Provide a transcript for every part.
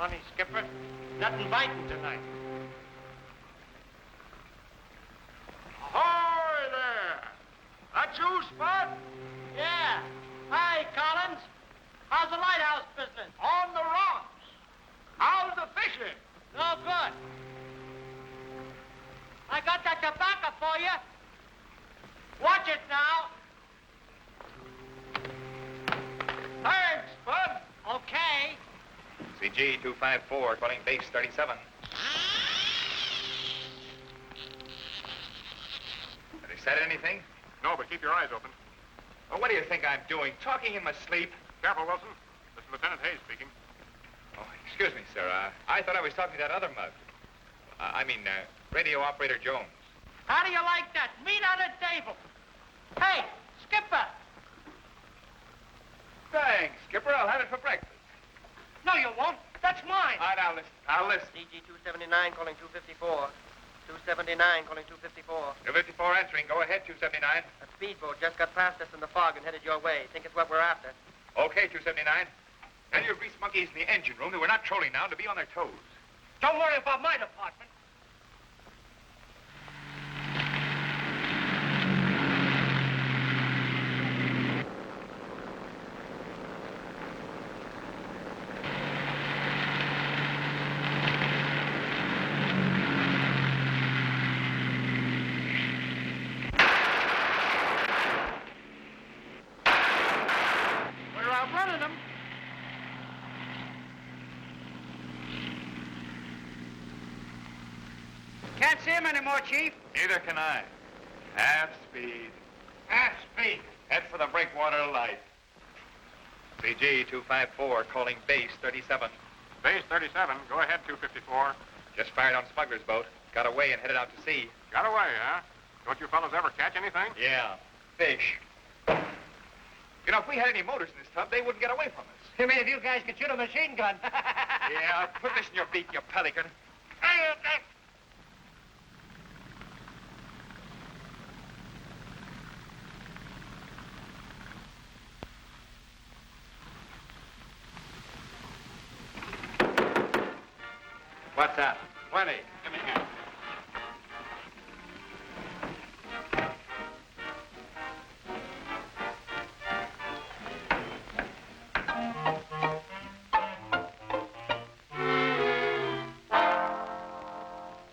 Funny, Skipper. Nothing biting tonight. Ahoy there! That you, Spud? Yeah. Hi, Collins. How's the lighthouse business? On the rocks. How's the fishing? No good. I got that tobacco for you. Watch it now. Thanks, Spud. Okay. CG 254, calling base 37. Have they said anything? No, but keep your eyes open. Well, what do you think I'm doing? Talking in my sleep? Careful, Wilson. This is Lieutenant Hayes speaking. Oh, excuse me, sir. I thought I was talking to that other mug. Radio operator Jones. How do you like that? Meat on the table. Hey, Skipper. Thanks, Skipper. I'll have it for breakfast. No, you won't. That's mine. All right, I'll listen. I'll listen. CG 279 calling 254. 279 calling 254. 254 entering. Go ahead, 279. A speedboat just got past us in the fog and headed your way. Think it's what we're after. Okay, 279. Tell your grease monkeys in the engine room that we're not trolling now to be on their toes. Don't worry about my department. Can't see him anymore, Chief. Neither can I. Half speed. Half speed. Head for the breakwater light. CG 254 calling base 37. Base 37. Go ahead, 254. Just fired on Smuggler's boat. Got away and headed out to sea. Got away, huh? Don't you fellas ever catch anything? Yeah, fish. You know, if we had any motors in this tub, they wouldn't get away from us. You mean if you guys could shoot a machine gun? Yeah, put this in your beak, you pelican. What's that? 20. Give me a hand.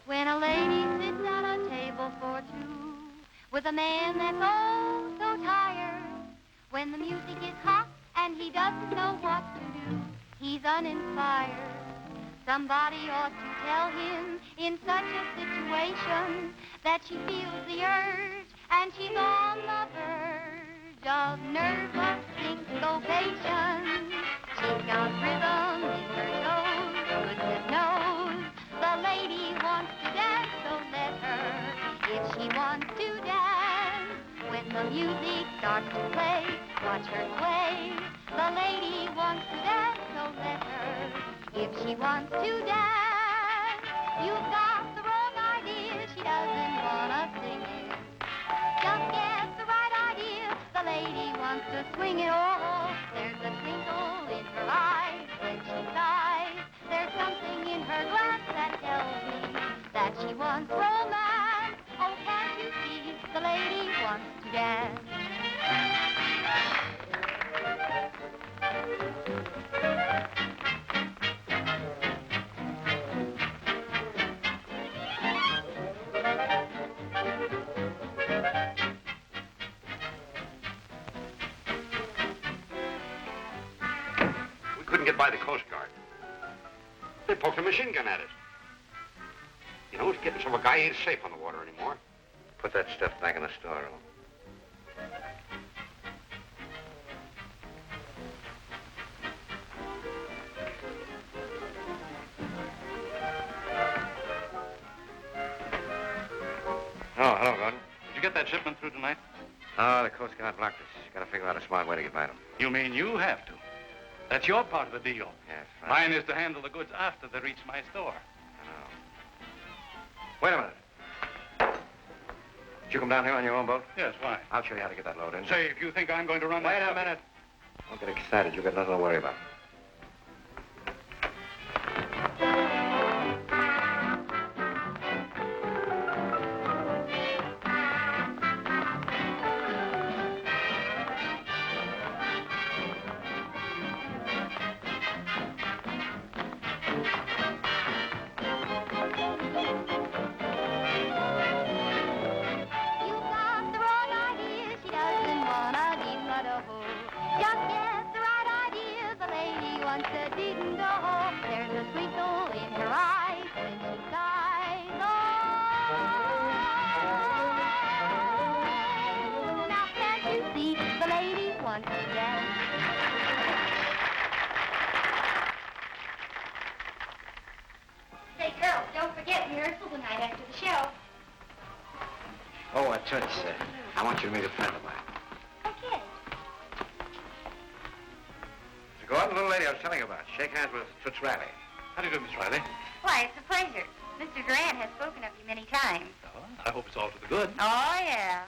When a lady sits at a table for two with a man that's oh so tired, when the music is hot and he doesn't know what to do, he's uninspired. Somebody ought to tell him in such a situation that she feels the urge and she's on the verge of nervous syncopation. She's got rhythm in her toes, goodness knows the lady wants to dance, so let her if she wants to dance. When the music starts to play, watch her sway. The lady wants to dance, so let her if she wants to dance. You've got the wrong idea, she doesn't want to sing it. Just get the right idea, the lady wants to swing it all. There's a twinkle in her eyes when she sighs. There's something in her glance that tells me that she wants romance. Oh, can't you see, the lady wants to dance. Couldn't get by the Coast Guard. They poked a machine gun at it. You know, it's getting so a guy ain't safe on the water anymore. Put that stuff back in the storeroom. Oh, hello, Gordon. Did you get that shipment through tonight? Oh, the Coast Guard blocked us. Got to figure out a smart way to get by them. You mean you have to? That's your part of the deal. Yes, right. Mine is to handle the goods after they reach my store. I know. Wait a minute. Did you come down here on your own boat? Yes, why? I'll show you how to get that load in. Say, if you think I'm going to run Wait that... a minute. Don't get excited. You got nothing to worry about. see the lady wants to dance. Say, Carol, don't forget rehearsal tonight after the show. Oh, Toots, I want you to meet a friend of mine. Okay. Mr. Gordon, the little lady I was telling you about. Shake hands with Toots Riley. How do you do, Miss Riley? Why, it's a pleasure. Mr. Grant has spoken of you many times. Oh, I hope it's all to the good. Oh, yeah.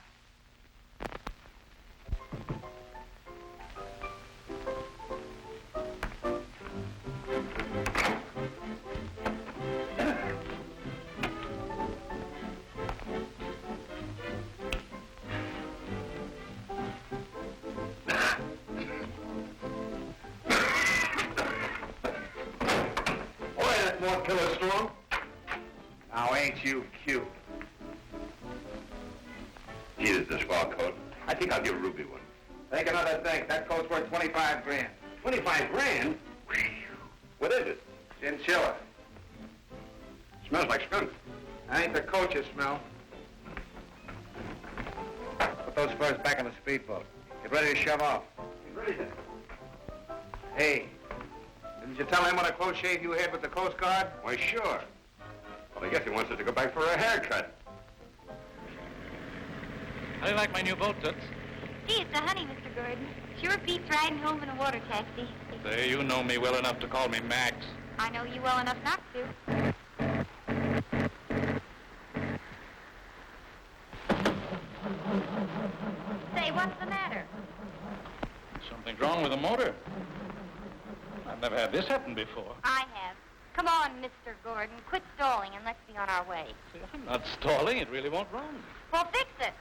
More killer storm? Now, ain't you cute? Jesus, this swell coat. I think I'll give Ruby one. Think another thing. That coat's worth 25 grand. 25 grand? What is it? Chinchilla. Smells like skunk. Ain't the coat you smell. Put those furs back in the speedboat. Get ready to shove off. Ready then. Hey, didn't you tell him what a close shave you had with the Coast Guard? Why, sure. Well, I guess he wants us to go back for a haircut. How do you like my new boat, Toots? Gee, it's a honey, Mr. Gordon. Sure beats riding home in a water taxi. Say, you know me well enough to call me Max. I know you well enough not to. Say, what's the matter? Something's wrong with the motor. I've never had this happen before. I have. Come on, Mr. Gordon. Quit stalling and let's be on our way. See, I'm not stalling. It really won't run. Well, fix it.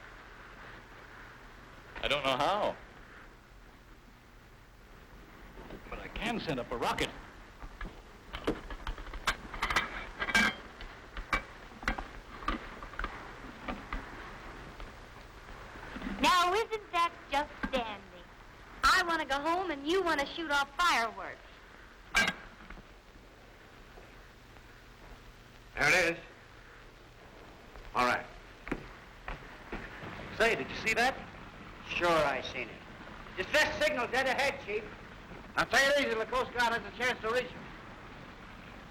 I don't know how. But I can send up a rocket. Now, isn't that just dandy? I want to go home and you want to shoot off fireworks. There it is. All right. Say, did you see that? Sure, I seen it. Distress signal dead ahead, Chief. Now, take it easy. The Coast Guard has a chance to reach him.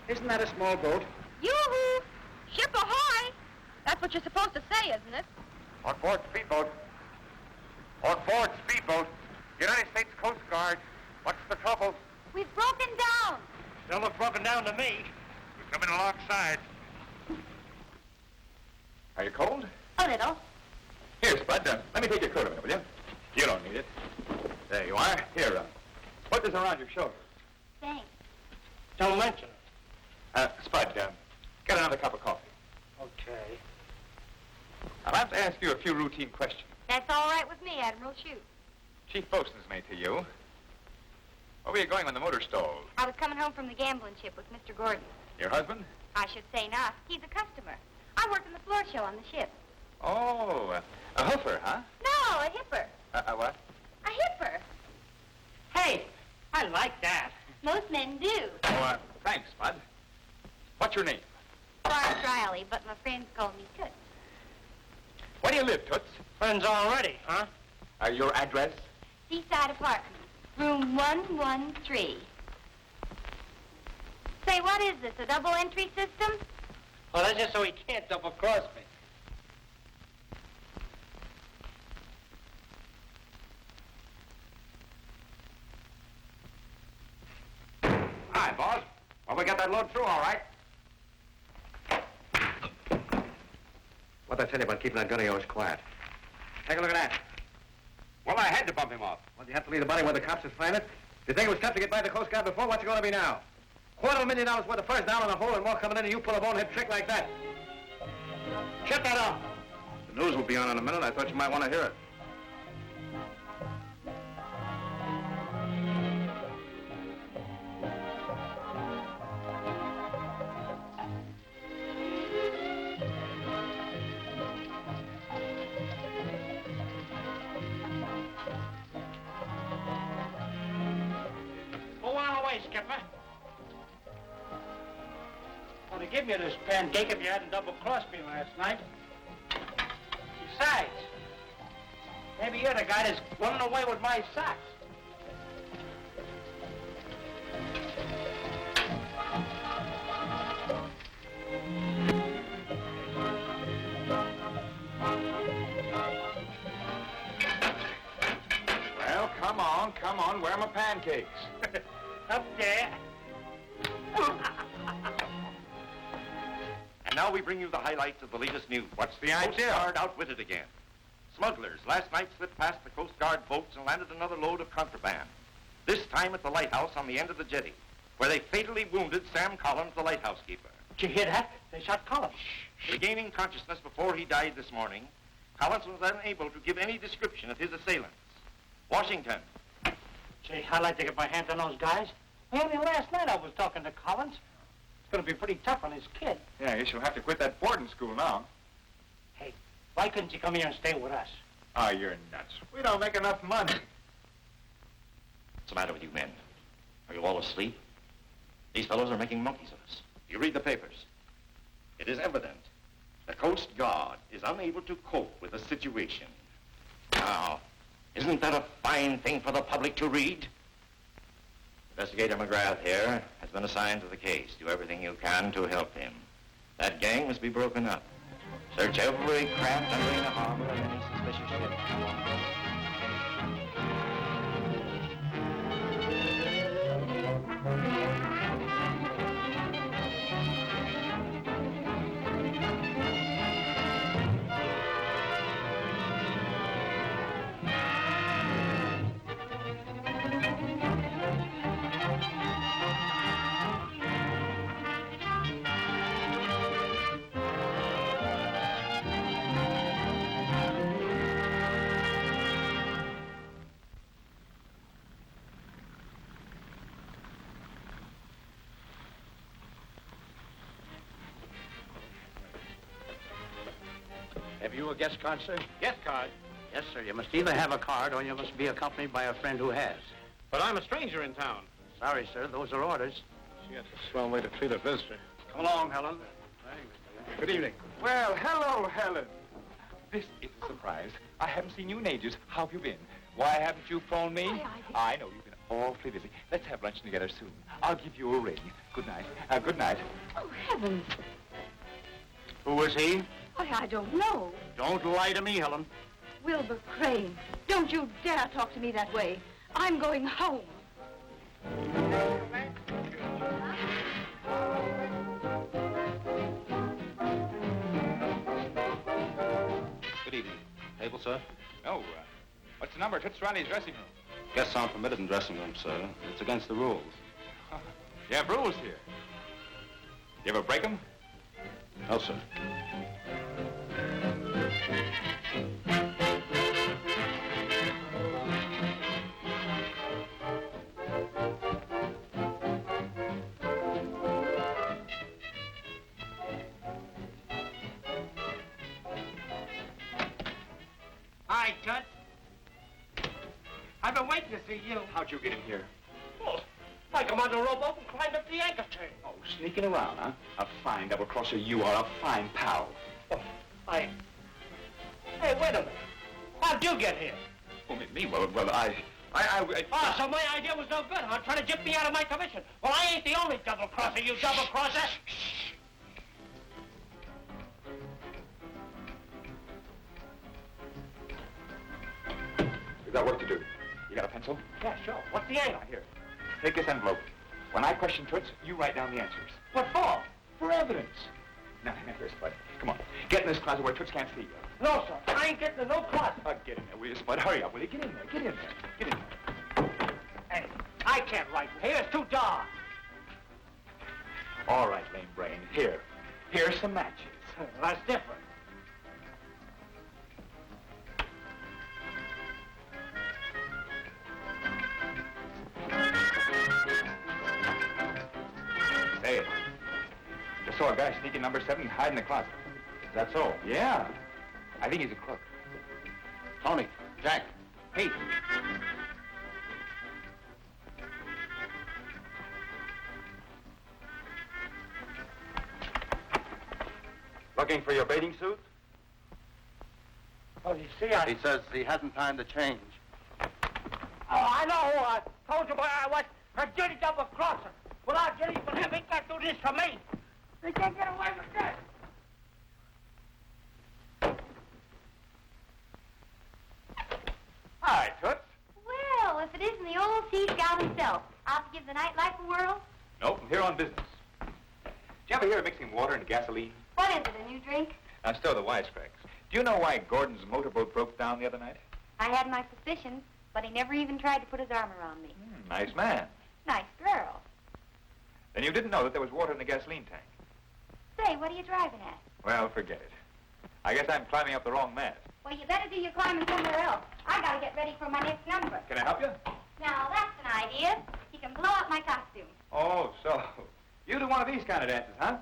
Isn't that a small boat? Yoo-hoo! Ship ahoy! That's what you're supposed to say, isn't it? On board speedboat. On board speedboat. United States Coast Guard. What's the trouble? We've broken down. Don't look broken down to me. We're coming alongside. Are you cold? A little. Here, Spud, let me take your coat a minute, will you? You don't need it. There you are. Here, put this around your shoulder. Thanks. Don't mention it. Spud, get another cup of coffee. Okay. I'll have to ask you a few routine questions. That's all right with me, Admiral. Shoot. Chief Bosun's mate to you. Where were you going when the motor stalled? I was coming home from the gambling ship with Mr. Gordon. Your husband? I should say not. He's a customer. I work in the floor show on the ship. Oh, a hoofer, huh? No, a hipper. What? A hipper. Hey, I like that. Most men do. Oh, thanks, Spud. What's your name? Florence Riley, but my friends call me Toots. Where do you live, Toots? Friends already, huh? Your address? Seaside Apartments, room 113. Say, what is this, a double entry system? Well, that's just so he can't double-cross me. Hi, boss. Well, we got that load through all right. What'd I tell you about keeping that gun of yours quiet? Take a look at that. Well, I had to bump him off. Well, you have to leave the body where the cops would find it? If you think it was tough to get by the Coast Guard before, what's it going to be now? $250,000 worth of furs down in a hole and more coming in, and you pull a bonehead trick like that. Shut that off. The news will be on in a minute. I thought you might want to hear it. Go on away, Skipper. Would have given you this pancake if you hadn't double-crossed me last night. Besides, maybe Maybe you're the guy that's running away with my socks. Well, come on. Where are my pancakes? Up there. And now we bring you the highlights of the latest news. What's the Coast idea? Guard outwitted again. Smugglers last night slipped past the Coast Guard boats and landed another load of contraband. This time at the lighthouse on the end of the jetty, where they fatally wounded Sam Collins, the lighthouse keeper. Did you hear that? They shot Collins. Regaining consciousness before he died this morning, Collins was unable to give any description of his assailants. Washington. Gee, I'd like to get my hands on those guys. Only last night I was talking to Collins. It's going to be pretty tough on his kid. Yeah, I guess you'll have to quit that boarding school now. Hey, why couldn't you come here and stay with us? Oh, you're nuts. We don't make enough money. What's the matter with you men? Are you all asleep? These fellows are making monkeys of us. You read the papers. It is evident the Coast Guard is unable to cope with the situation. Now, isn't that a fine thing for the public to read? Investigator McGrath here has been assigned to the case. Do everything you can to help him. That gang must be broken up. Search every craft entering the harbor of any suspicious ship. Have you a guest card, sir? Guest card? Yes, sir. You must either have a card or you must be accompanied by a friend who has. But I'm a stranger in town. Sorry, sir. Those are orders. Gee, that's a swell way to treat a visitor. Come along, Helen. Good evening. Well, hello, Helen. This is a surprise. I haven't seen you in ages. How have you been? Why haven't you phoned me? I know you've been awfully busy. Let's have lunch together soon. I'll give you a ring. Good night. Good night. Oh, heavens. Who was he? Why, I don't know. Don't lie to me, Helen. Wilbur Crane. Don't you dare talk to me that way. I'm going home. Good evening. Table, sir? No, what's the number? Toots Riley's dressing room. Guests aren't permitted in dressing rooms, sir. It's against the rules. You have rules here. You ever break them? No, sir. Hi, Tut. I've been waiting to see you. How'd you get in here? Well, I come on the rowboat and climbed up the anchor chain. Oh, sneaking around, huh? A fine double-crosser you are. A fine pal. Oh, Hey, wait a minute. How'd you get here? Oh, me? Well, I... Oh, so my idea was no good, huh? Trying to jip me out of my commission. Well, I ain't the only double-crosser, you double-crosser. We've got work to do. You got a pencil? Yeah, sure. What's the angle? Here. Take this envelope. When I question Toots, you write down the answers. What for? For evidence. Now, here, Spud. Come on. Get in this closet where Toots can't see you. No, sir. I ain't getting in no closet. Get in there, will you, Spud? Hurry up, will you? Get in there. Get in there. Get in there. Hey, I can't write in here. It's too dark. All right, lame brain. Here. Here's some matches. That's different. Say it. Just saw a guy sneaking number 7 and hide in the closet. Is that so? Yeah. I think he's a crook. Tony, Jack, Pete. Looking for your bathing suit? Oh, you see, He says he hasn't time to change. Oh, I know. I told you where I was. A dirty double crosser. Without getting from him, he can't do this for me. He can't get away with this. Hi, Toots. Well, if it isn't the old sea scout himself, out to give the nightlife a whirl. Nope, I'm here on business. Did you ever hear of mixing water and gasoline? What is it, a new drink? Now, still the wisecracks. Do you know why Gordon's motorboat broke down the other night? I had my suspicions, but he never even tried to put his arm around me. Nice man. Nice girl. Then you didn't know that there was water in the gasoline tank? Say, what are you driving at? Well, forget it. I guess I'm climbing up the wrong mast. Well, you better do your climbing somewhere else. I gotta get ready for my next number. Can I help you? Now, that's an idea. You can blow up my costume. Oh, so you do one of these kind of dances, huh?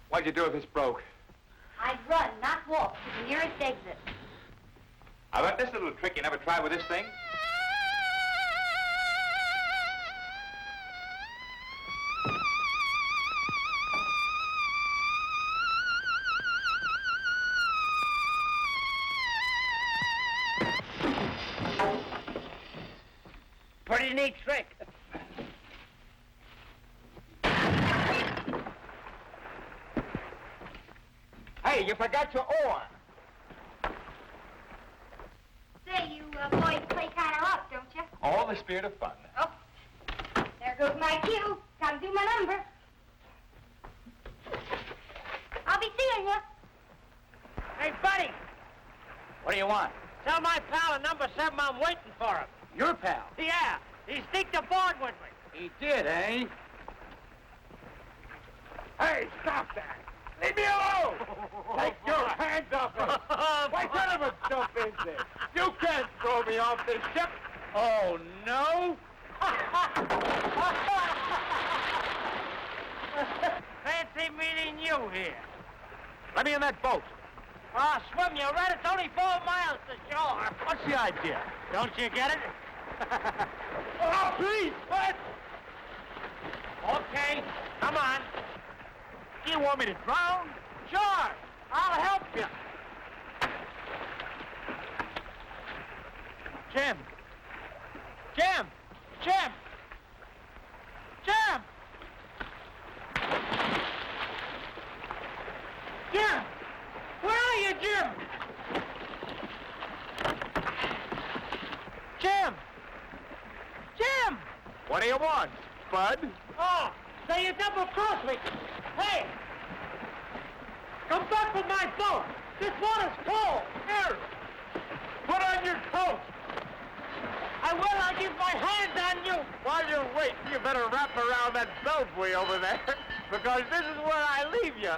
What'd you do if this broke? I'd run, not walk, to the nearest exit. I bet this little trick you never tried with this thing. Pretty neat trick. Hey, you forgot your oar. Say, you boys play kind of rough, don't you? All the spirit of fun. Oh, there goes my cue. Gotta do my number. I'll be seeing you. Hey, buddy, What do you want? tell my pal at number 7 I'm waiting for him. Your pal. Yeah, he sneaked aboard with me. He did, eh? Hey, stop that! Leave me alone! Take your hands off me! What kind of a stuff is this? You can't throw me off this ship! Oh, no? Fancy meeting you here. Let me in that boat. Ah, swim, you rat. It's only 4 miles to shore. What's the idea? Don't you get it? Oh, please! What? Okay, come on. You want me to drown? Sure, I'll help you. Jim! Jim! Jim! Jim! Jim! Where are you, Jim? Jim! Jim! What do you want, Spud? Oh, so you double-crossed me. Hey! Come back with my boat. This water's full. Here! Put on your coat! I will. I'll give my hand on you. While you're waiting, you better wrap around that belfry over there, because this is where I leave you.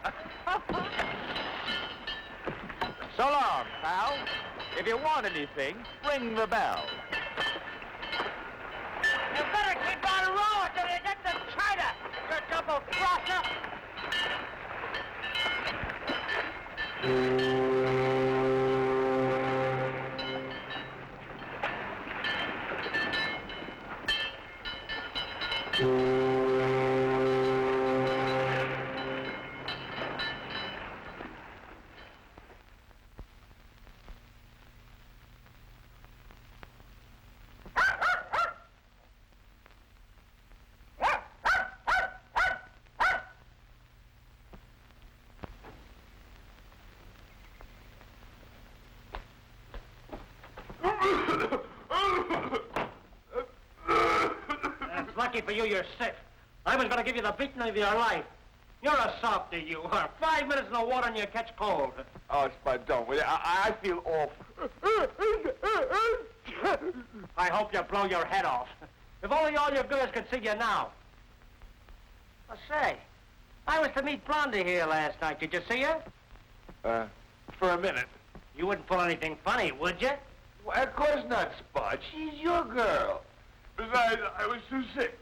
So long, pal. If you want anything, ring the bell. You better keep on rowing till you get to China, you double-crosser. It's lucky for you you're sick. I was going to give you the beating of your life. You're a softy, you are. 5 minutes in the water and you catch cold. Oh, Spud, don't. Will you? I feel awful. I hope you blow your head off. If only all your girls could see you now. I say, I was to meet Blondie here last night. Did you see her? For a minute. You wouldn't pull anything funny, would you? Well, of course not, Spud. She's your girl. Besides, I was too sick.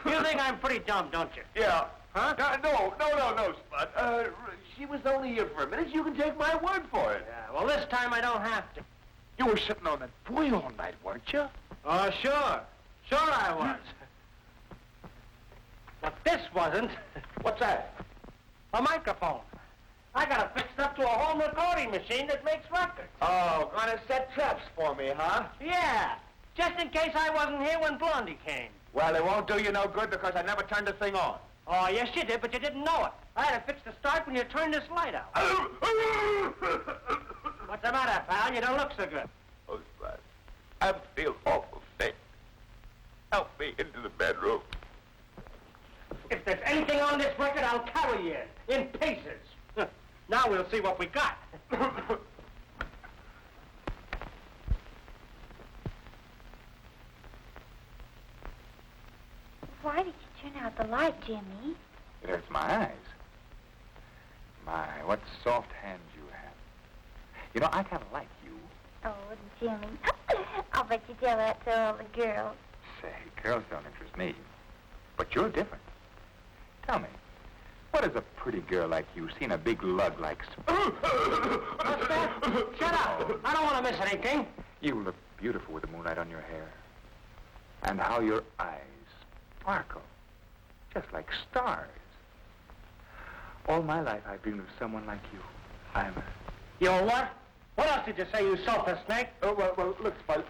You think I'm pretty dumb, don't you? Yeah. Huh? No, Spud. She was only here for a minute. You can take my word for it. Yeah, well, this time I don't have to. You were sitting on that buoy all night, weren't you? Oh, sure. Sure I was. But this wasn't. What's that? A microphone. I got it fixed up to a home recording machine that makes records. Oh, gonna set traps for me, huh? Yeah, just in case I wasn't here when Blondie came. Well, it won't do you no good because I never turned the thing on. Oh, yes, you did, but you didn't know it. I had it fixed to start when you turned this light out. What's the matter, pal? You don't look so good. Oh, Spud, I feel awful sick. Help me into the bedroom. If there's anything on this record, I'll carry you in pieces. Now we'll see what we got. Why did you turn out the light, Jimmy? It hurts my eyes. My, what soft hands you have. You know, I kind of like you. Oh, Jimmy. I'll bet you tell that to all the girls. Say, girls don't interest me. But you're different. Tell me, what has a pretty girl like you seen a big lug like... What's that? Shut up. I don't want to miss anything. You look beautiful with the moonlight on your hair. And how your eyes sparkle. Just like stars. All my life I've dreamed of someone like you. You what? What else did you say, you sulphur snake? Well, look, Spud,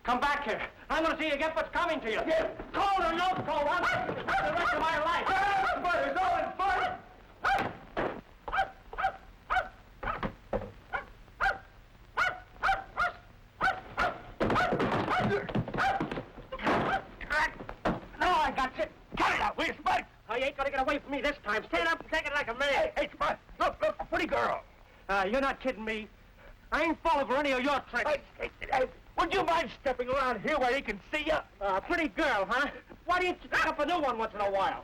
Come back here. I'm going to see you get what's coming to you. Yes. Cold or no cold, I'm the rest of my life. Spud, it's all in fun! No, I got you. Cut it out, will you, Spud? Oh, you ain't going to get away from me this time. Stand up and take it like a man. Hey, Spud, look, a pretty girl. You're not kidding me. I ain't falling for any of your tricks. Hey, would you mind stepping around here where he can see you? Pretty girl, huh? Why don't you pick up a new one once in a while?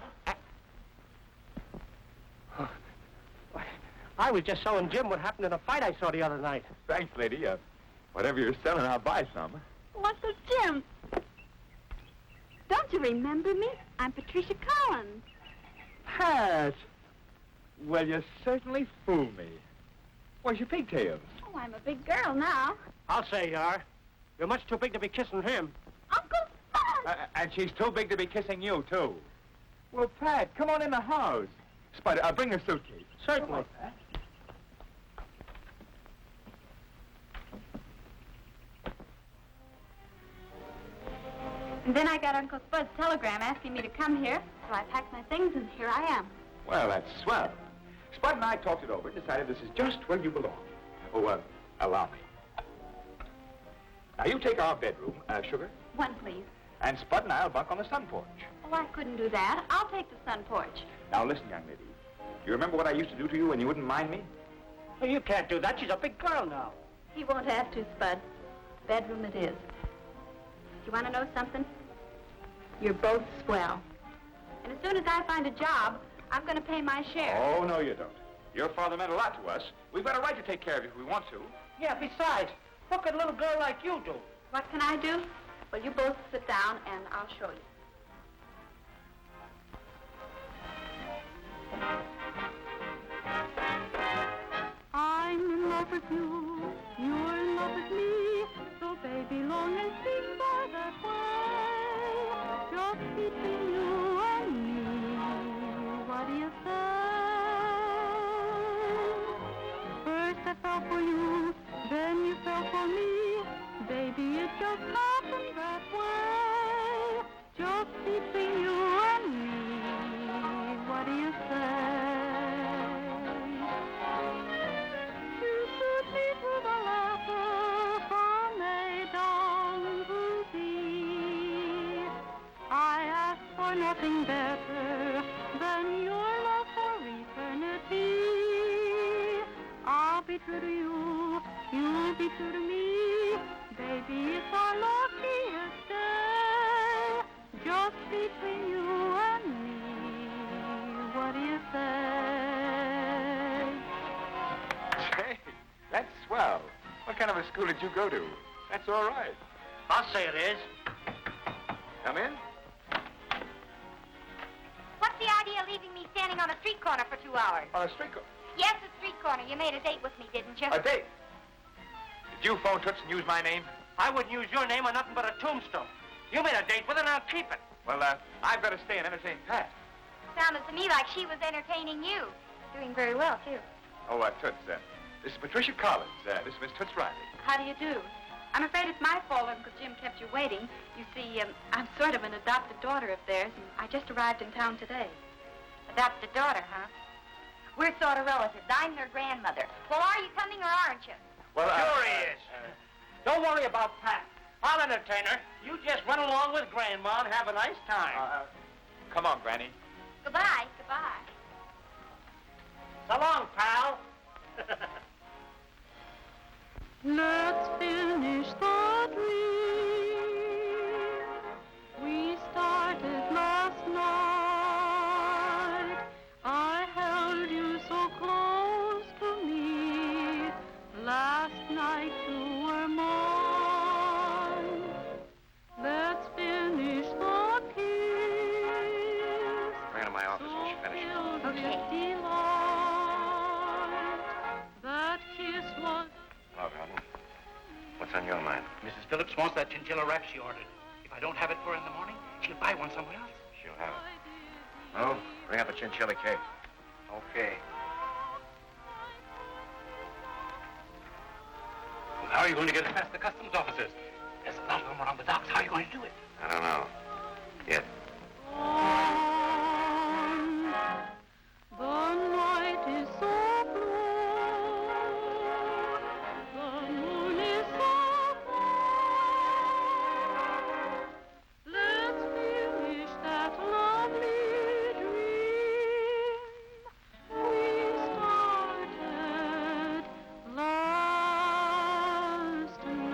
I was just showing Jim what happened in a fight I saw the other night. Thanks, lady. Whatever you're selling, I'll buy some. Uncle Jim. Don't you remember me? I'm Patricia Collins. Pat! Well, you certainly fool me. Where's your pigtails? Oh, I'm a big girl now. I'll say you are. You're much too big to be kissing him. Uncle Spud! And she's too big to be kissing you, too. Well, Pat, come on in the house. Spud, bring the suitcase. Certainly. Come on, Pat. And then I got Uncle Spud's telegram asking me to come here, so I packed my things and here I am. Well, that's swell. Spud and I talked it over and decided this is just where you belong. Oh, allow me. Now, you take our bedroom, Sugar, One, please. and Spud and I'll bunk on the sun porch. Oh, I couldn't do that. I'll take the sun porch. Now, listen, young lady. You remember what I used to do to you when you wouldn't mind me? Well, you can't do that. She's a big girl now. He won't have to, Spud. Bedroom it is. You want to know something? You're both swell. And as soon as I find a job, I'm going to pay my share. Oh, no, you don't. Your father meant a lot to us. We've got a right to take care of you if we want to. Yeah, besides, what could a little girl like you do? What can I do? Well, you both sit down and I'll show you. I'm in love with you, you're in love with me, so baby, long and speak by that way, just between you and me, what do you say? First I fell for you, then you fell for me, baby, it just happened that way, just between you and me, what do you say? To the letter from A down to Z, I ask for nothing better than your love for eternity. I'll be true to you, you'll be true to me, baby, it's our luckiest day, just between you and me, what do you say? That's swell. What kind of a school did you go to? That's all right. I'll say it is. Come in. What's the idea of leaving me standing on a street corner for 2 hours? On a street corner. Yes, a street corner. You made a date with me, didn't you? A date? Did you phone Toots and use my name? I wouldn't use your name on nothing but a tombstone. You made a date with her, and I'll keep it. Well, I've got to stay and entertain Pat. Sounded to me like she was entertaining you. Doing very well, too. Oh, Toots, this is Patricia Collins. This is Miss Toots Riley. How do you do? I'm afraid it's my fault, Uncle Jim kept you waiting. You see, I'm sort of an adopted daughter of theirs, and I just arrived in town today. Adopted daughter, huh? We're sort of relatives. I'm their grandmother. Well, are you coming or aren't you? Well, sure he is. Don't worry about Pat. I'll entertain her. You just run along with Grandma and have a nice time. Come on, Granny. Goodbye. Goodbye. So long, pal. Let's finish the dream we started last night. I held you so close to me. Last night you were mine. Let's finish the kiss. Bring her to my office when she finishes. Okay. Delight. That kiss was... Hello, Gordon. What's on your mind? Mrs. Phillips wants that chinchilla wrap she ordered. If I don't have it for her in the morning, she'll buy one somewhere else. She'll have it. Oh, bring up a chinchilla cake. Okay. Well, how are you going to get it past the customs officers? There's a lot of them around the docks. How are you going to do it? I don't know. Yet. The night is so blue, the moon is so bright. Let's finish that lovely dream we started last night.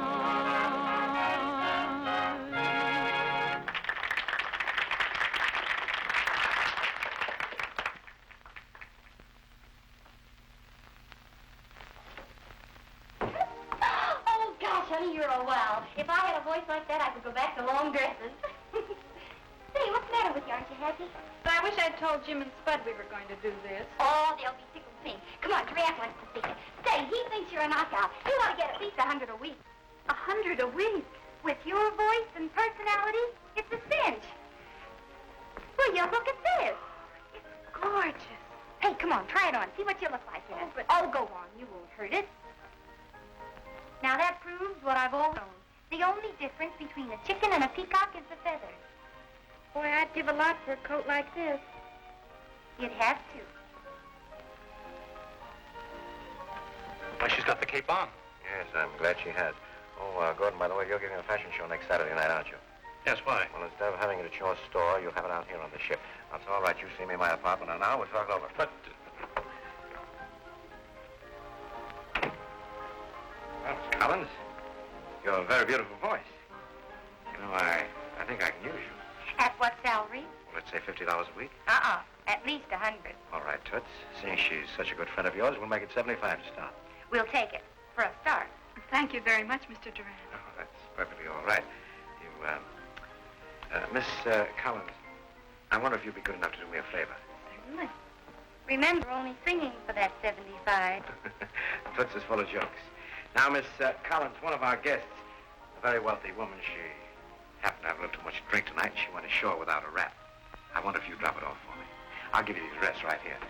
Oh, gosh, honey, you're a wow. If I had a voice like that, I could go back to long dresses. Say, what's the matter with you? Aren't you happy? I wish I'd told Jim and Spud we were going to do this. Oh, they'll be tickled pink. Come on, Trout wants to see it. Say, he thinks you're a knockout. You ought to get at least 100 a week. 100 a week? With your voice and personality, it's a cinch. Will you look at this? It's gorgeous. Hey, come on, try it on. See what you look like in it. But oh, go on. You won't hurt it. Now, that proves what I've always known. The only difference between a chicken and a peacock is the feathers. Boy, I'd give a lot for a coat like this. You'd have to. Why, she's got the cape on. Yes, I'm glad she has. Oh, Gordon, by the way, you're giving a fashion show next Saturday night, aren't you? Yes, why? Well, instead of having it at your store, you'll have it out here on the ship. That's all right. You see me in my apartment, and now we'll talk over. But... Well, Miss Collins, you have a very beautiful voice. You know, I think I can use you. At what salary? Let's say $50 a week. At least 100. All right, Toots. Seeing she's such a good friend of yours, we'll make it 75 to start. We'll take it, for a start. Thank you very much, Mr. Durant. Oh, that's perfectly all right. You, Miss Collins, I wonder if you'd be good enough to do me a favor. Certainly. Remember, only singing for that 75. Toots is full of jokes. Now, Miss Collins, one of our guests, a very wealthy woman, she happened to have a little too much to drink tonight, and she went ashore without a wrap. I wonder if you'd drop it off for me. I'll give you the address right here.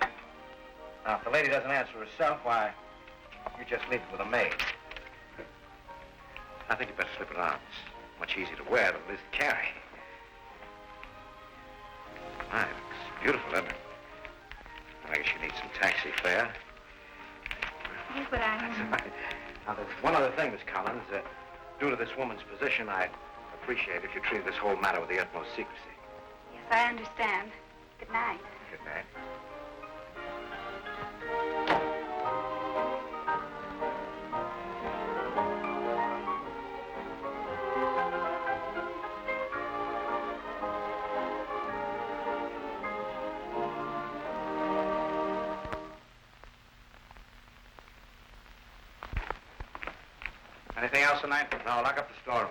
Now, if the lady doesn't answer herself, why, you just leave it with a maid. I think you'd better slip it on. It's much easier to wear than it is to carry. My, it looks beautiful, doesn't it? I guess you need some taxi fare. Yes, but That's all right. Now, there's one other thing, Miss Collins. Due to this woman's position, I'd appreciate if you treated this whole matter with the utmost secrecy. Yes, I understand. Good night. Good night. Anything else tonight? No, lock up the storeroom.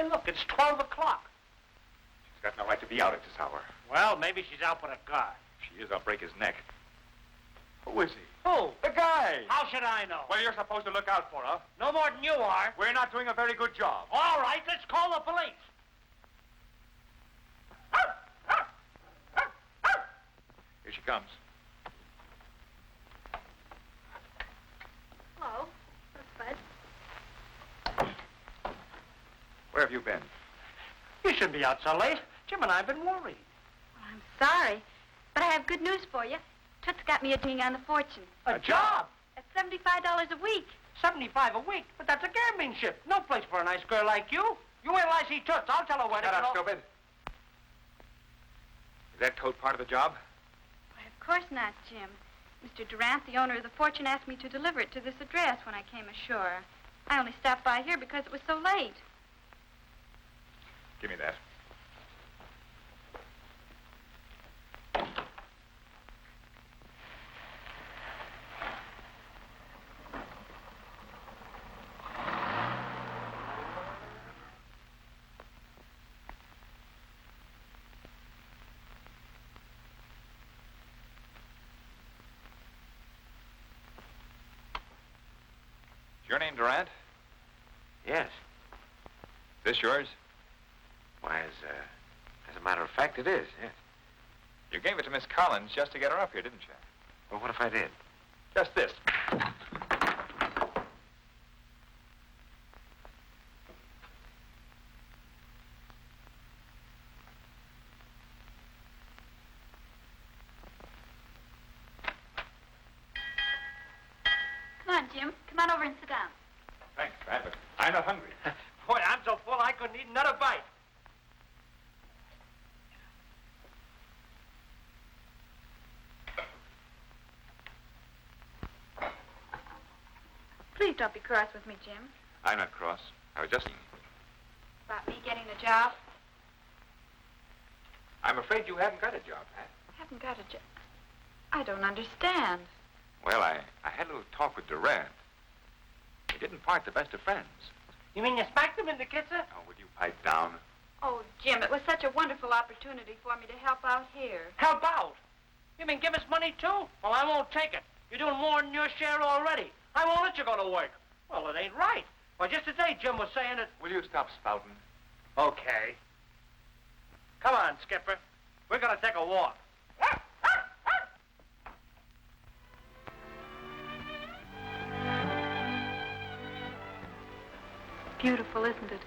Hey, look, it's 12 o'clock. She's got no right to be out at this hour. Well, maybe she's out with a guy. If she is, I'll break his neck. Who is he? Who? The guy! How should I know? Well, you're supposed to look out for her. No more than you are. We're not doing a very good job. All right, let's call the police. Here she comes. Hello. Bud. Where have you been? You shouldn't be out so late. Jim and I have been worried. Well, I'm sorry, but I have good news for you. Toots got me a ding on the fortune. A job? At $75 a week. 75 a week? But that's a gambling ship. No place for a nice girl like you. You wait till I see Toots. I'll tell her where to Shut go. up, stupid. Is that coat part of the job? Why, of course not, Jim. Mr. Durant, the owner of the fortune, asked me to deliver it to this address when I came ashore. I only stopped by here because it was so late. Give me that. Your name Durant? Yes. Is this yours? Why, as a matter of fact, it is, yes. You gave it to Miss Collins just to get her up here, didn't you? Well, what if I did? Just this. Come on, Jim. Come on over and sit down. Thanks, Pat, but I'm not hungry. Boy, I'm so full I couldn't eat another bite. Please don't be cross with me, Jim. I'm not cross. I was just... About me getting a job. I'm afraid you haven't got a job, Pat. Haven't got a job. I don't understand. Well, I had a little talk with Durant. We didn't part the best of friends. You mean you smacked him in the kisser? Oh, would you pipe down? Oh, Jim, it was such a wonderful opportunity for me to help out here. Help out? You mean give us money, too? Well, I won't take it. You're doing more than your share already. I won't let you go to work. Well, it ain't right. Well, just today, Jim was saying that... Will you stop spouting? Okay. Come on, Skipper. We're gonna take a walk. Beautiful, isn't it?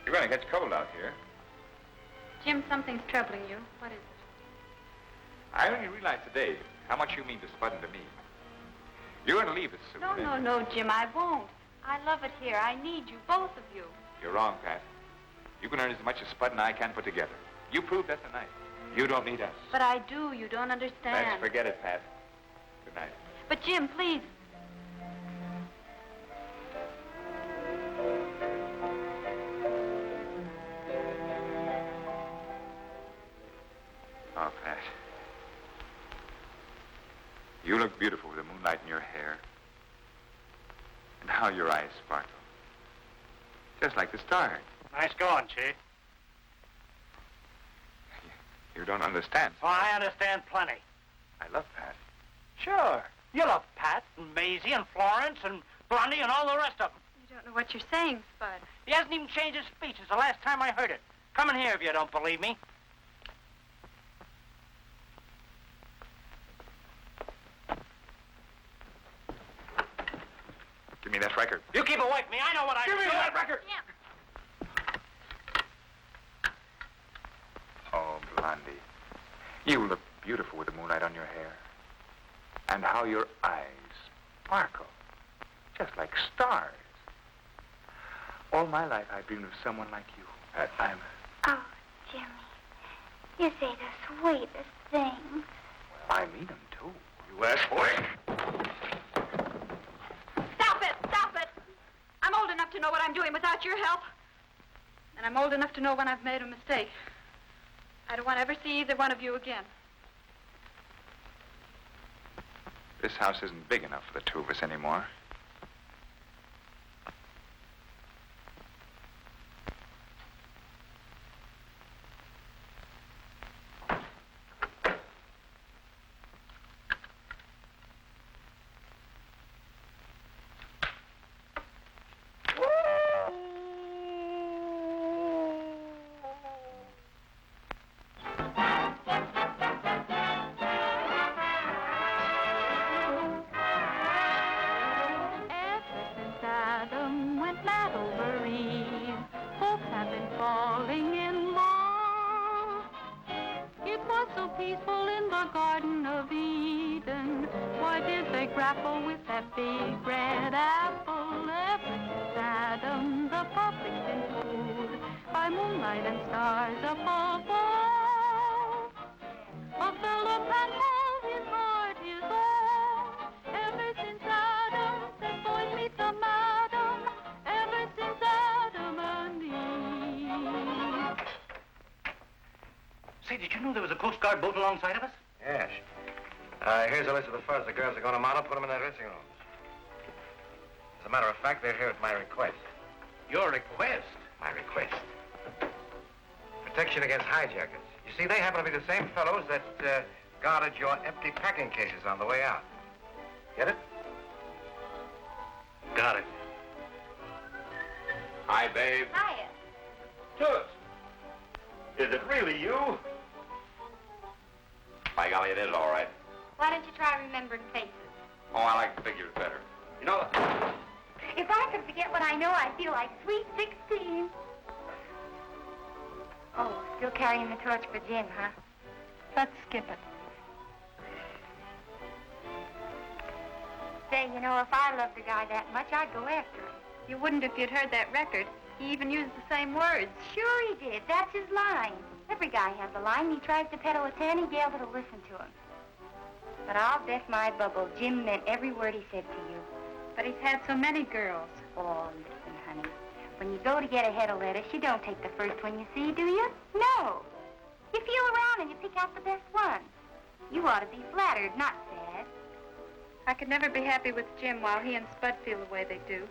You're going to get cold out here. Jim, something's troubling you. What is it? I only realized today how much you mean to Spud and to me. You're going to leave us soon. No, Jim, I won't. I love it here. I need you, both of you. You're wrong, Pat. You can earn as much as Spud and I can put together. You proved that tonight. You don't need us. But I do. You don't understand. Let's forget it, Pat. Good night. But, Jim, please. Oh, Pat. You look beautiful with the moonlight in your hair. And how your eyes sparkle. Just like the stars. Nice going, Chief. You don't understand. Oh, I understand plenty. I love Pat. Sure. You love Pat and Maisie and Florence and Blondie and all the rest of them. You don't know what you're saying, Spud. He hasn't even changed his speech since the last time I heard it. Come in here if you don't believe me. Give me that record. You keep away from me. I know what I Give me do. that record. Jim. Oh, Blondie. You look beautiful with the moonlight on your hair. And how your eyes sparkle. Just like stars. All my life I've dreamed of someone like you. Pat, Oh, Jimmy, you say the sweetest things. I mean them, too. You ask boy. Stop it! I'm old enough to know what I'm doing without your help. And I'm old enough to know when I've made a mistake. I don't want to ever see either one of you again. This house isn't big enough for the two of us anymore. Garden of Eden. Why did they grapple with that big red apple? Ever since Adam, the public's been fooled by moonlight and stars above all. A fellow can hold his heart his own. Ever since Adam, said boys meet the madam. Ever since Adam and Eve. Say, did you know there was a Coast Guard boat alongside of us? Yes. Here's a list of the fellas the girls are going to mount up, put them in their dressing rooms. As a matter of fact, they're here at my request. Your request? My request. Protection against hijackers. You see, they happen to be the same fellows that guarded your empty packing cases on the way out. Get it? Got it. Hi, babe. Hiya. Toots. Is it really you? By golly, it is all right. Why don't you try remembering faces? Oh, I like figures better. You know, If I could forget what I know, I'd feel like sweet 16. Oh, still carrying the torch for Jim, huh? Let's skip it. Say, you know, if I loved a guy that much, I'd go after him. You wouldn't if you'd heard that record. He even used the same words. Sure he did. That's his line. Every guy has a line. He tries to peddle it to any gal that'll listen to him. But I'll bet my bubble Jim meant every word he said to you. But he's had so many girls. Oh, listen, honey. When you go to get a head of lettuce, you don't take the first one you see, do you? No. You feel around and you pick out the best one. You ought to be flattered, not sad. I could never be happy with Jim while he and Spud feel the way they do.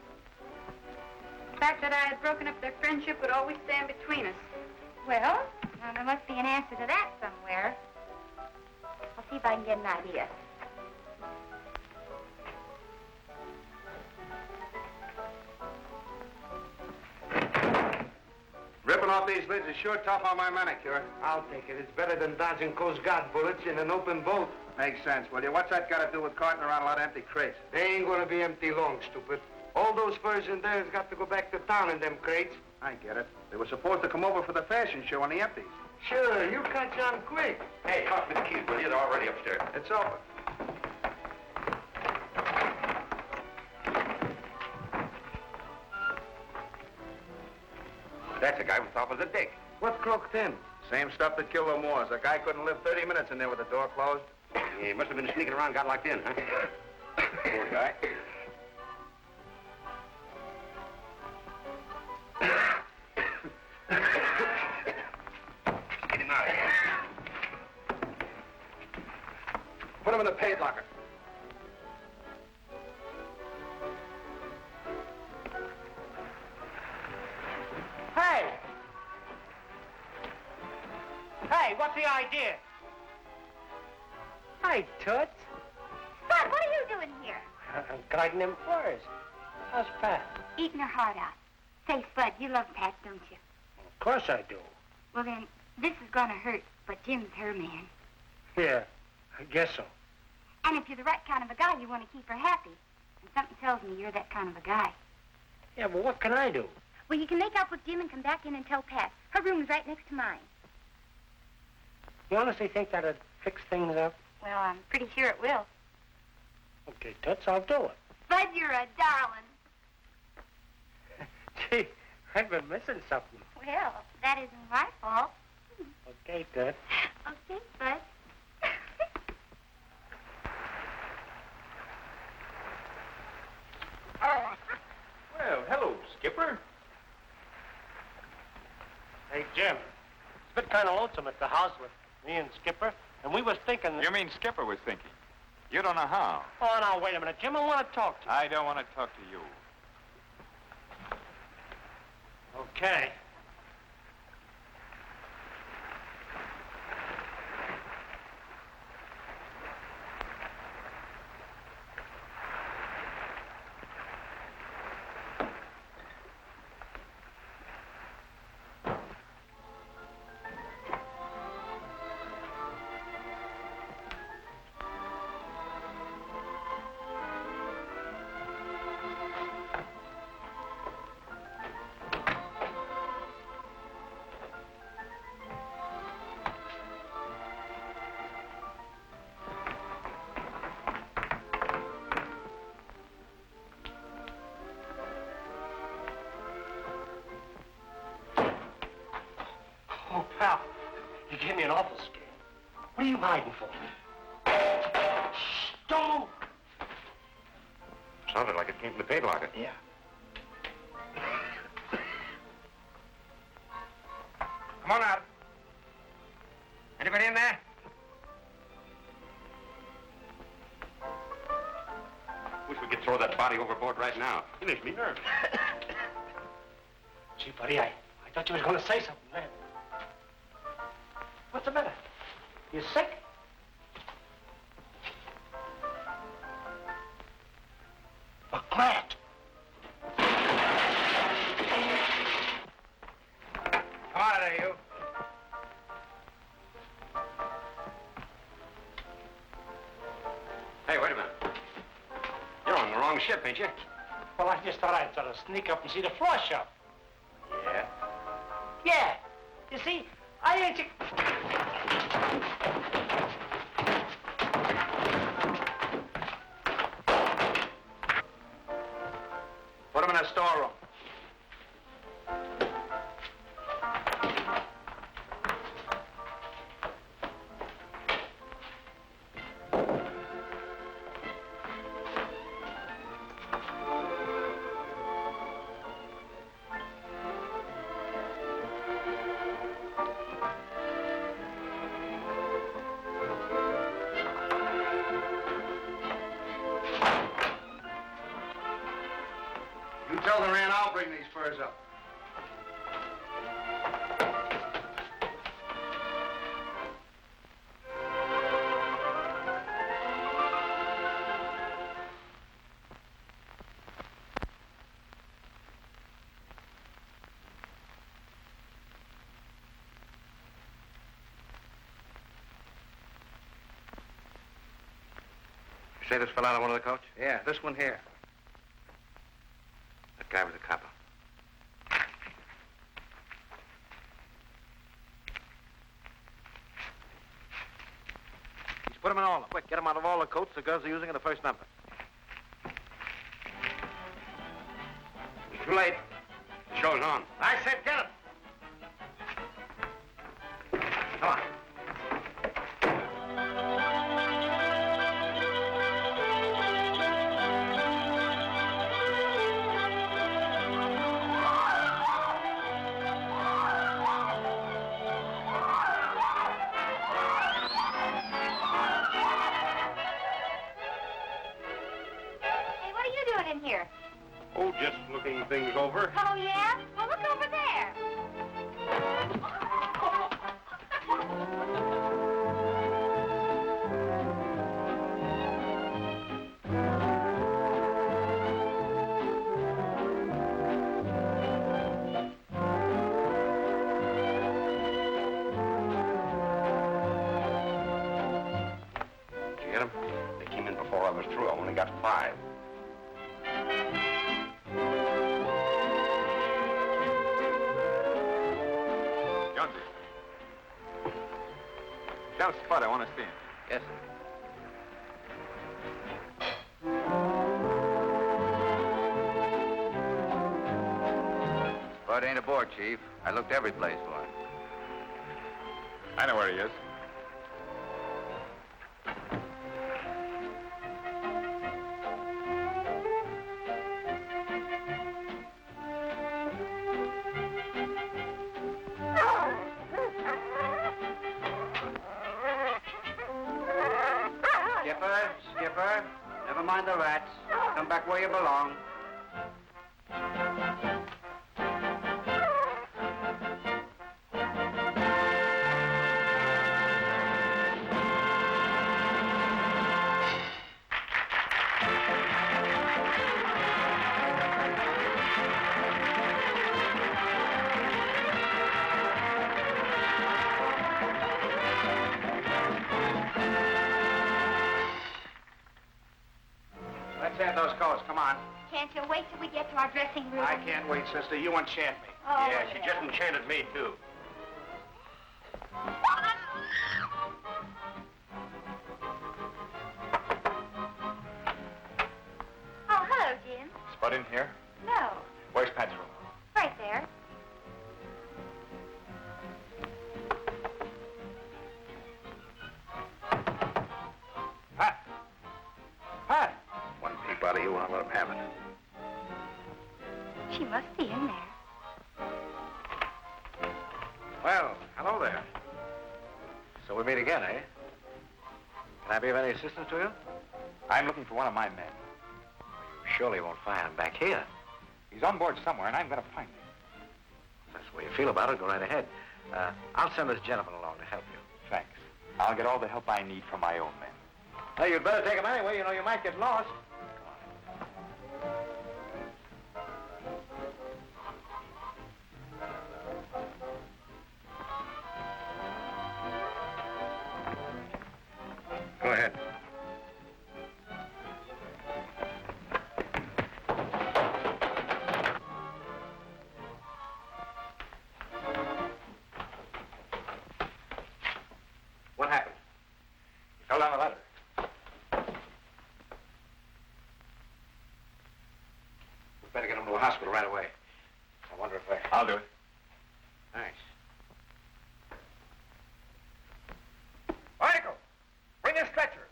The fact that I had broken up their friendship would always stand between us. Well, now there must be an answer to that somewhere. I'll see if I can get an idea. Ripping off these lids is sure tough on my manicure. I'll take it. It's better than dodging Coast Guard bullets in an open boat. Makes sense, will you? What's that got to do with carting around a lot of empty crates? They ain't gonna be empty long, stupid. All those furs in there has got to go back to town in them crates. I get it. They were supposed to come over for the fashion show on the empties. Sure, you catch on quick. hey, toss me the keys, will you? They're already upstairs. It's open. That's the guy we thought was a dick. What clocked him? Same stuff that killed the Moors. A guy couldn't live 30 minutes in there with the door closed. He must have been sneaking around, got locked in, huh? Poor guy. Get him out of here. Put him in the paid locker. Hey! Hey, what's the idea? Hi, Toots. Spud, what are you doing here? I'm guarding them furs. How's Pat? Eating her heart out. Say, Spud, you love Pat, don't you? Of course I do. Well, then, this is gonna hurt, but Jim's her man. Yeah, I guess so. And if you're the right kind of a guy, you want to keep her happy. And something tells me you're that kind of a guy. Yeah, but what can I do? Well, you can make up with Jim and come back in and tell Pat. Her room's right next to mine. You honestly think that'd fix things up? Well, I'm pretty sure it will. Okay, Toots, I'll do it. Spud, you're a darling. Gee, I've been missing something. Well, that isn't my fault. Okay, Toots. Okay, Spud. Well, hello, Skipper. Hey, Jim, it's been kind of lonesome at the house with me and Skipper, and we was thinking that... You mean Skipper was thinking? You don't know how. Oh, now, wait a minute, Jim, I want to talk to you. I don't want to talk to you. Okay. being awful scared. What are you hiding for? Shh, don't move. Sounded like it came from the paint locker. Yeah. Come on out. Anybody in there? Wish we could throw that body overboard right now. He makes me nervous. Gee, buddy, I thought you was going to say something then. What's the matter? You sick? A Grant. Come on there, you. Hey, wait a minute. You're on the wrong ship, ain't you? Well, I just thought I'd sort of sneak up and see the floor show. Yeah. Yeah. You see, I ain't... Put him in a storeroom. You tell the man I'll bring these furs up. You say this fell out of one of the coats? Yeah, this one here. That guy was a copper. He's put him in all of them. Quick, get him out of all the coats the girls are using in the first number. It's too late. The show's on. I said get him. Come on. Hey, what are you doing in here? Oh, just looking things over. Oh, yeah? Well, look over there. Did you get them? They came in before I was through. I only got 5. Jonesy. Tell Spud I want to see him. Yes, sir. Spud ain't aboard, Chief. I looked every place for him. I know where he is. Skipper, never mind the rats. Come back where you belong. Let's have those coats. Come on. Can't you wait till we get to our dressing room? I can't wait, sister. You enchant me. Oh, yeah, she just enchanted me, too. Oh, hello, Jim. Spud in here? No, Where's Pat's room? right there. Sally, you won't let him have it. She must be in there. Well, hello there. So we meet again, eh? Can I be of any assistance to you? I'm looking for one of my men. You surely won't find him back here. He's on board somewhere, and I'm going to find him. If that's the way you feel about it, go right ahead. I'll send this gentleman along to help you. Thanks. I'll get all the help I need from my own men. Hey, you'd better take him anyway. You know, you might get lost. Go ahead. What happened? He fell down the ladder. We better get him to a hospital right away. I wonder if I'll do it. Thanks. Michael, bring a stretcher.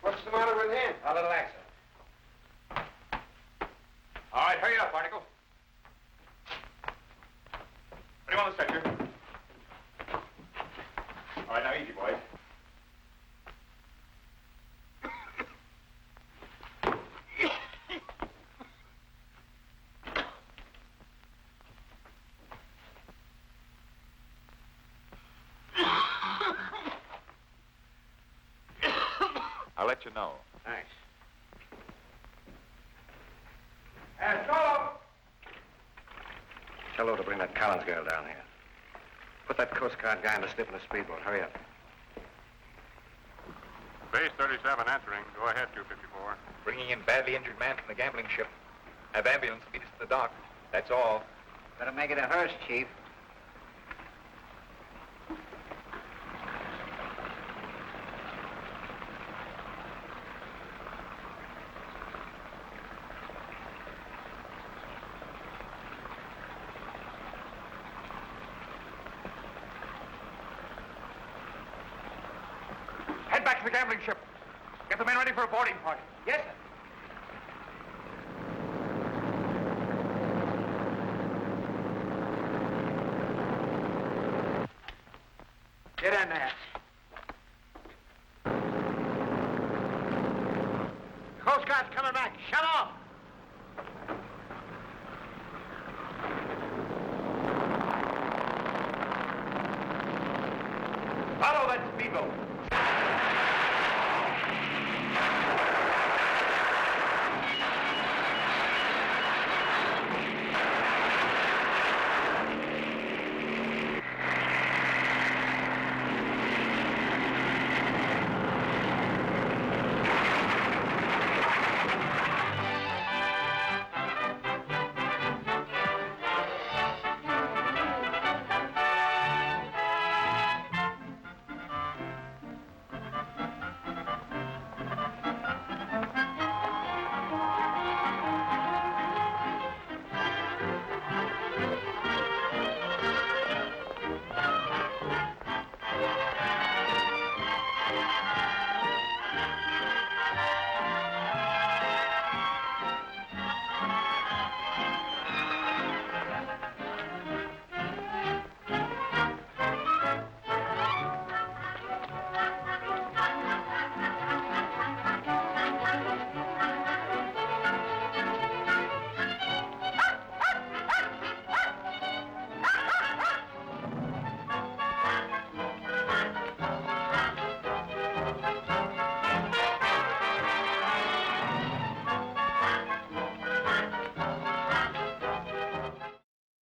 What's the matter with him? A little accident. All right, hurry up, Article. Put him on the stretcher. All right, now easy, boys. I'll let you know. Thanks. Go! Tell her to bring that Collins girl down here. Put that Coast Guard guy in the slip in the speedboat. Hurry up. Base 37 answering. Go ahead, 254. Bringing in badly injured man from the gambling ship. Have ambulance meet us at the dock. That's all. Better make it a hearse, Chief. Head back to the gambling ship. Get the men ready for a boarding party. Yes, sir. Get in there. Coast Guard's coming back. Shut off. Follow that speedboat.